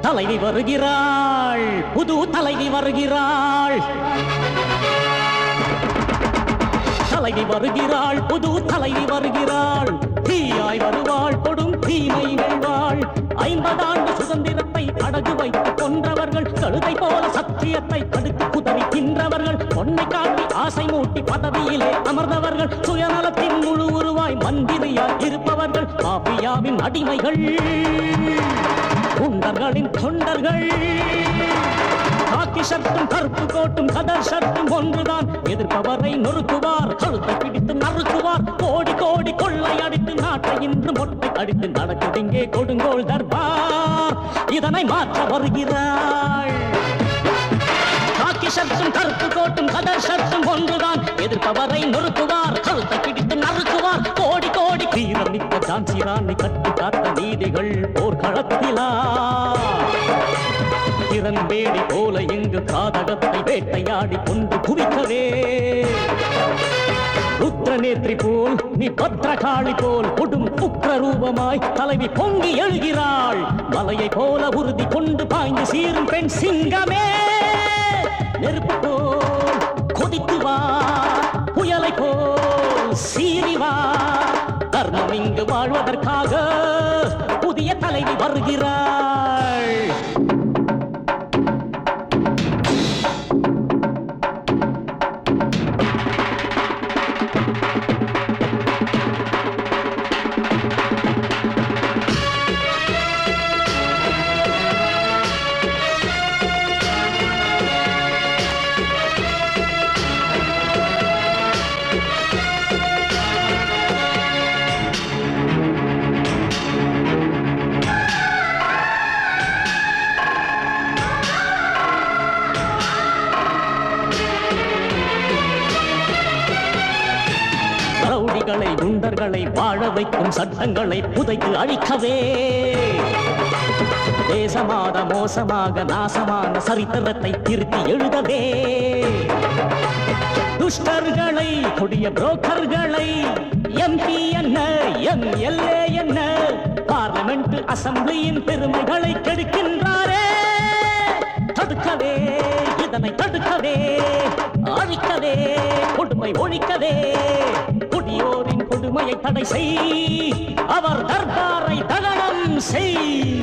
தலைவி வருகிறாள், புது தலைவி வருகிறாள். தலைவி வருகிறாள், புது தலைவி வருகிறாள். தீயாய் வருவாள், கொடும் தீமை வெல்வாள். 50 ஆண்டு சுதந்திரத்தை அடகு வைத்து கொன்றவர்கள், கழுதை போல சத்தியத்தை தடுத்து குதறி தின்றவர்கள், பொன்னை காட்டி ஆசை மூட்டி பதவியிலே அமர்ந்தவர்கள், சுயநலத்தின் முழு உருவாய் மந்திரியாய் இருப்பவர்கள், மாபியாவின் அடிமைகள், குண்டர்களின் தொண்டர்கள். காக்கி ஷர்ட்டும் கருப்பு கோட்டும் கதர் ஷர்ட்டும் ஒன்றுதான். எதிர்ப்பவரை நொறுக்குவார், கழுத்தை பிடித்து நறுக்குவார். கோடி கோடி கொள்ளை அடித்து நாட்டை இன்று மொட்டை அடித்து நடக்குது இங்கே கொடுங்கோல் தர்பார். இதனை மாற்ற வருகிறாள். காக்கி ஷர்ட்டும் கருப்பு கோட்டும் கதர் ஷர்ட்டும் ஒன்றுதான். எதிர்ப்பவரை நொறுக்குவார், கழுத்தை பிடித்து நறுக்குவார். கோடி கோடி வீரம் மிக்க ஜான்சி ராணி கட்டி காத்த நீதிகள் போர்க்களத்திலா. திறன்பேடி போல இங்கு காதகத்தை வேட்டையாடி கொண்டு குவிக்கவே. ருத்ரநேத்ரி போல் நீ பத்ரகாளி போல் கொடும் உக்ர ரூபமாய் தலைவி பொங்கி எழுகிறாள். மலையை போல உறுதி கொண்டு பாய்ந்து சீரும் பெண் சிங்கமே. நெருப்பு போல் கொதித்து வா, புயலை போல் சீறி வா. தர்மம் இங்கு வாழ்வதற்காக புதிய தலைவி வருகிறாள். ரவுடிகளை குண்டர்களை வாழ வைக்கும் சட்டங்களை புதைத்து அழிக்கவே. தேசமாத மோசமாக நாசமான சரித்திரத்தை திருத்தி எழுதவே. துஷ்டர்களை கொடிய புரோக்கர்களை MP என்ன MLA என்ன பார்லிமெண்ட் அசம்பிளியின் பெருமைகளை கெடுக்கின்றாரே. தடுக்கவே, இதனை தடுக்கவே, அழிக்கவே, கொடுமை ஒழிக்கவே. குடியோரின் கொடுமையை தடை செய், அவர் தர்பாரை தகனம் செய்.